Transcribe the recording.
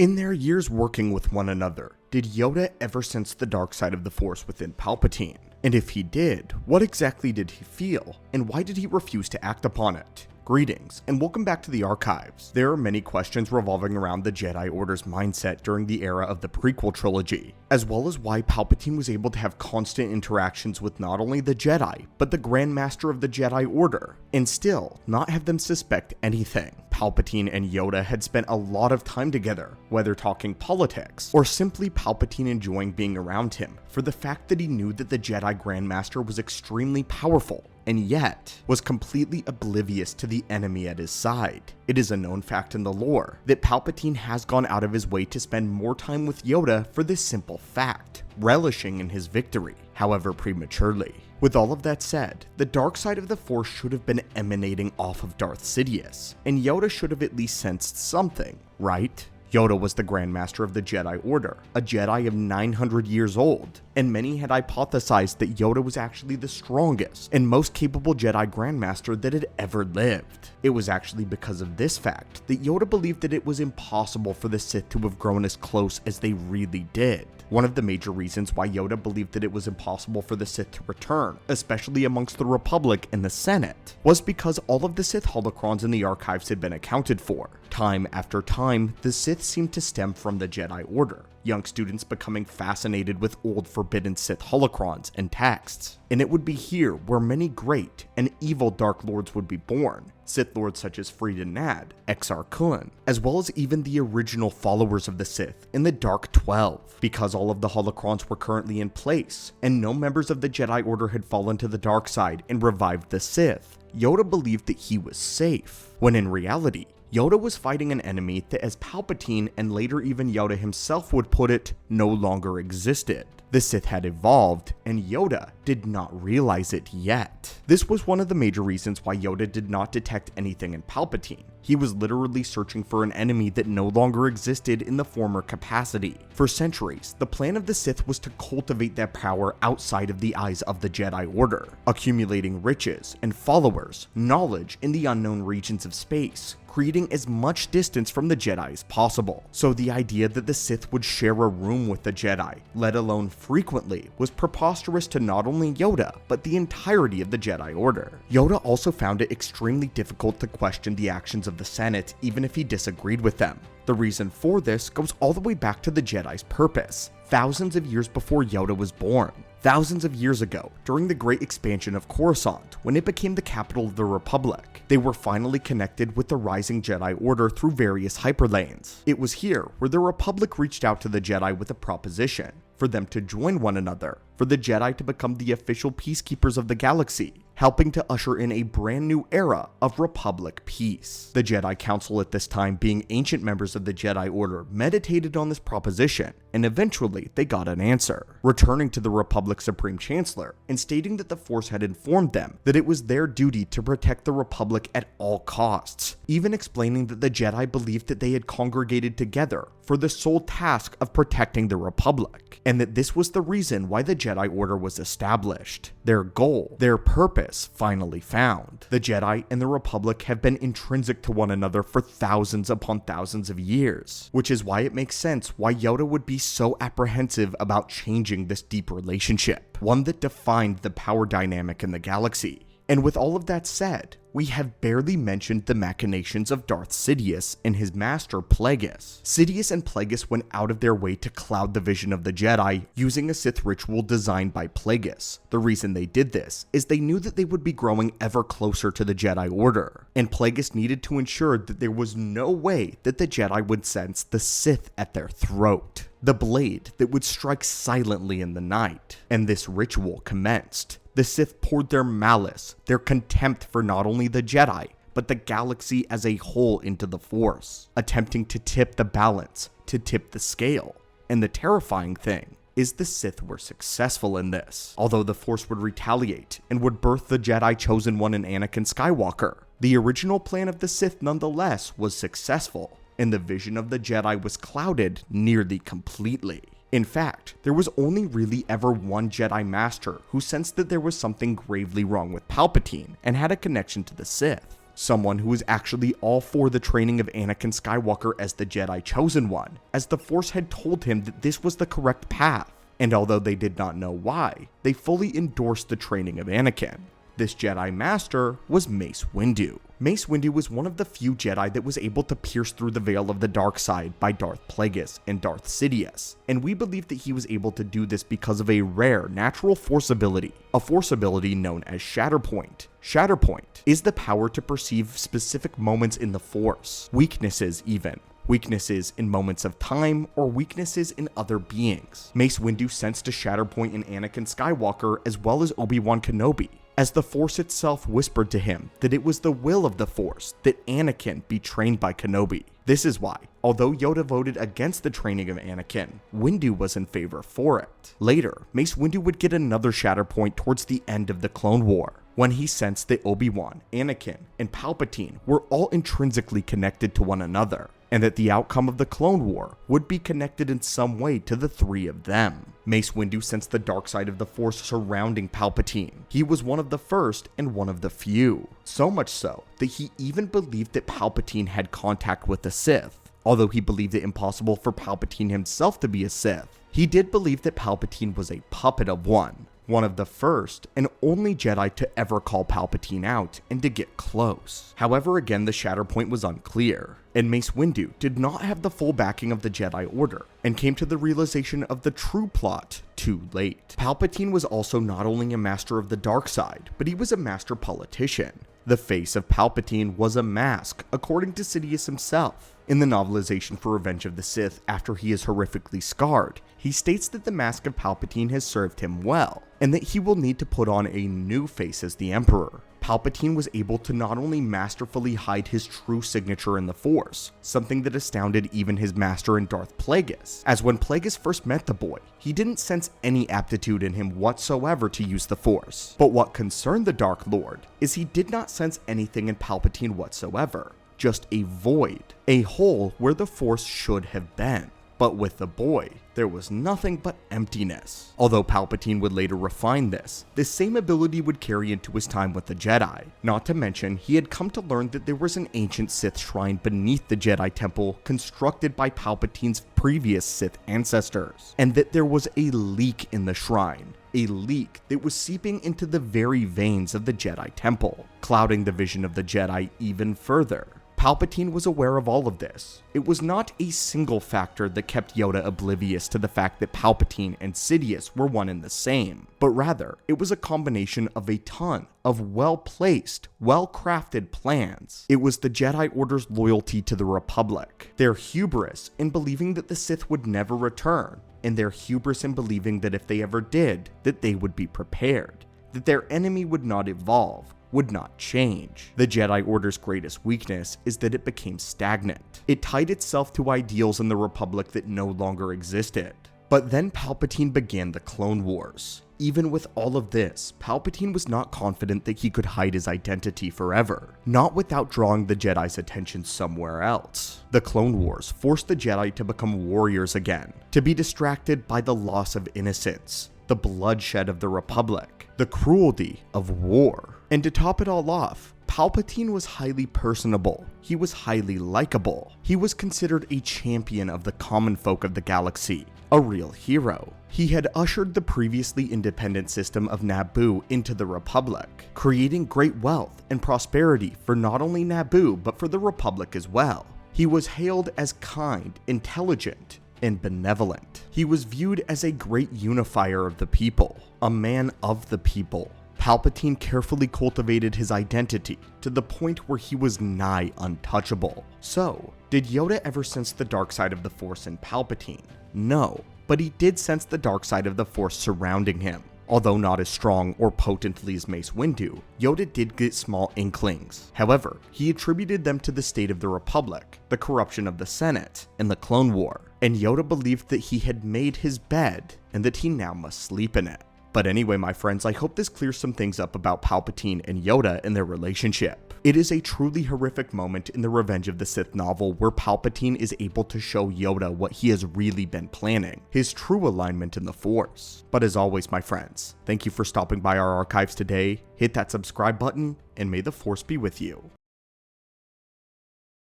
In their years working with one another, did Yoda ever sense the dark side of the Force within Palpatine? And if he did, what exactly did he feel, and why did he refuse to act upon it? Greetings, and welcome back to the archives. There are many questions revolving around the Jedi Order's mindset during the era of the prequel trilogy, as well as why Palpatine was able to have constant interactions with not only the Jedi, but the Grand Master of the Jedi Order, and still not have them suspect anything. Palpatine and Yoda had spent a lot of time together, whether talking politics, or simply Palpatine enjoying being around him, for the fact that he knew that the Jedi Grandmaster was extremely powerful, and yet was completely oblivious to the enemy at his side. It is a known fact in the lore that Palpatine has gone out of his way to spend more time with Yoda for this simple fact, relishing in his victory, however prematurely. With all of that said, the dark side of the Force should have been emanating off of Darth Sidious, and Yoda should have at least sensed something, right? Yoda was the Grand Master of the Jedi Order, a Jedi of 900 years old, and many had hypothesized that Yoda was actually the strongest and most capable Jedi Grandmaster that had ever lived. It was actually because of this fact that Yoda believed that it was impossible for the Sith to have grown as close as they really did. One of the major reasons why Yoda believed that it was impossible for the Sith to return, especially amongst the Republic and the Senate, was because all of the Sith holocrons in the archives had been accounted for. Time after time, the Sith seemed to stem from the Jedi Order, young students becoming fascinated with old forbidden Sith holocrons and texts. And it would be here where many great and evil Dark Lords would be born, Sith Lords such as Freed and Nad, Exar Kun, as well as even the original followers of the Sith in the Dark 12. Because all of the holocrons were currently in place, and no members of the Jedi Order had fallen to the dark side and revived the Sith, Yoda believed that he was safe, when in reality, Yoda was fighting an enemy that, as Palpatine and later even Yoda himself would put it, no longer existed. The Sith had evolved, and Yoda did not realize it yet. This was one of the major reasons why Yoda did not detect anything in Palpatine. He was literally searching for an enemy that no longer existed in the former capacity. For centuries, the plan of the Sith was to cultivate their power outside of the eyes of the Jedi Order, accumulating riches and followers, knowledge in the unknown regions of space, creating as much distance from the Jedi as possible. So the idea that the Sith would share a room with the Jedi, let alone frequently, was preposterous to not only Yoda, but the entirety of the Jedi Order. Yoda also found it extremely difficult to question the actions of the Senate even if he disagreed with them. The reason for this goes all the way back to the Jedi's purpose, thousands of years before Yoda was born. Thousands of years ago, during the great expansion of Coruscant, when it became the capital of the Republic, they were finally connected with the rising Jedi Order through various hyperlanes. It was here where the Republic reached out to the Jedi with a proposition for them to join one another, for the Jedi to become the official peacekeepers of the galaxy, helping to usher in a brand new era of Republic peace. The Jedi Council at this time, being ancient members of the Jedi Order, meditated on this proposition, and eventually they got an answer, returning to the Republic's Supreme Chancellor and stating that the Force had informed them that it was their duty to protect the Republic at all costs, even explaining that the Jedi believed that they had congregated together for the sole task of protecting the Republic, and that this was the reason why the Jedi Order was established. Their goal, their purpose, finally found. The Jedi and the Republic have been intrinsic to one another for thousands upon thousands of years, which is why it makes sense why Yoda would be so apprehensive about changing this deep relationship, one that defined the power dynamic in the galaxy. And with all of that said, we have barely mentioned the machinations of Darth Sidious and his master Plagueis. Sidious and Plagueis went out of their way to cloud the vision of the Jedi using a Sith ritual designed by Plagueis. The reason they did this is they knew that they would be growing ever closer to the Jedi Order, and Plagueis needed to ensure that there was no way that the Jedi would sense the Sith at their throat, the blade that would strike silently in the night. And this ritual commenced. The Sith poured their malice, their contempt for not only the Jedi, but the galaxy as a whole into the Force, attempting to tip the balance, to tip the scale. And the terrifying thing is the Sith were successful in this. Although the Force would retaliate and would birth the Jedi Chosen One in Anakin Skywalker, the original plan of the Sith nonetheless was successful, and the vision of the Jedi was clouded nearly completely. In fact, there was only really ever one Jedi Master who sensed that there was something gravely wrong with Palpatine and had a connection to the Sith. someone who was actually all for the training of Anakin Skywalker as the Jedi Chosen One, as the Force had told him that this was the correct path. And although they did not know why, they fully endorsed the training of Anakin. This Jedi Master was Mace Windu. Mace Windu was one of the few Jedi that was able to pierce through the veil of the dark side by Darth Plagueis and Darth Sidious, and we believe that he was able to do this because of a rare natural force ability, a force ability known as Shatterpoint. Shatterpoint is the power to perceive specific moments in the Force, weaknesses even. Weaknesses in moments of time, or weaknesses in other beings. Mace Windu sensed a Shatterpoint in Anakin Skywalker as well as Obi-Wan Kenobi, as the Force itself whispered to him that it was the will of the Force that Anakin be trained by Kenobi. This is why, although Yoda voted against the training of Anakin, Windu was in favor for it. Later, Mace Windu would get another Shatterpoint towards the end of the Clone War, when he sensed that Obi-Wan, Anakin, and Palpatine were all intrinsically connected to one another, and that the outcome of the Clone War would be connected in some way to the three of them. Mace Windu sensed the dark side of the Force surrounding Palpatine. He was one of the first and one of the few, so much so that he even believed that Palpatine had contact with the Sith. Although he believed it impossible for Palpatine himself to be a Sith, he did believe that Palpatine was a puppet of one of the first and only Jedi to ever call Palpatine out and to get close. However, again, the Shatterpoint was unclear, and Mace Windu did not have the full backing of the Jedi Order, and came to the realization of the true plot too late. Palpatine was also not only a master of the dark side, but he was a master politician. The face of Palpatine was a mask, according to Sidious himself. In the novelization for Revenge of the Sith, after he is horrifically scarred, he states that the mask of Palpatine has served him well, and that he will need to put on a new face as the Emperor. Palpatine was able to not only masterfully hide his true signature in the Force, something that astounded even his master in Darth Plagueis, as when Plagueis first met the boy, he didn't sense any aptitude in him whatsoever to use the Force. But what concerned the Dark Lord is he did not sense anything in Palpatine whatsoever, just a void, a hole where the Force should have been. But with the boy, there was nothing but emptiness. Although Palpatine would later refine this same ability would carry into his time with the Jedi. Not to mention, he had come to learn that there was an ancient Sith shrine beneath the Jedi Temple constructed by Palpatine's previous Sith ancestors, and that there was a leak in the shrine. A leak that was seeping into the very veins of the Jedi Temple, clouding the vision of the Jedi even further. Palpatine was aware of all of this. It was not a single factor that kept Yoda oblivious to the fact that Palpatine and Sidious were one and the same, but rather, it was a combination of a ton of well-placed, well-crafted plans. It was the Jedi Order's loyalty to the Republic, their hubris in believing that the Sith would never return, and their hubris in believing that if they ever did, that they would be prepared, that their enemy would not evolve, would not change. The Jedi Order's greatest weakness is that it became stagnant. It tied itself to ideals in the Republic that no longer existed. But then Palpatine began the Clone Wars. Even with all of this, Palpatine was not confident that he could hide his identity forever, not without drawing the Jedi's attention somewhere else. The Clone Wars forced the Jedi to become warriors again, to be distracted by the loss of innocence, the bloodshed of the Republic, the cruelty of war. And to top it all off, Palpatine was highly personable, he was highly likable, he was considered a champion of the common folk of the galaxy, a real hero. He had ushered the previously independent system of Naboo into the Republic, creating great wealth and prosperity for not only Naboo but for the Republic as well. He was hailed as kind, intelligent, and benevolent. He was viewed as a great unifier of the people, a man of the people. Palpatine carefully cultivated his identity to the point where he was nigh untouchable. So, did Yoda ever sense the dark side of the Force in Palpatine? No, but he did sense the dark side of the Force surrounding him. Although not as strong or potently as Mace Windu, Yoda did get small inklings. However, he attributed them to the state of the Republic, the corruption of the Senate, and the Clone War. And Yoda believed that he had made his bed and that he now must sleep in it. But anyway, my friends, I hope this clears some things up about Palpatine and Yoda and their relationship. It is a truly horrific moment in the Revenge of the Sith novel where Palpatine is able to show Yoda what he has really been planning, his true alignment in the Force. But as always, my friends, thank you for stopping by our archives today, hit that subscribe button, and may the Force be with you.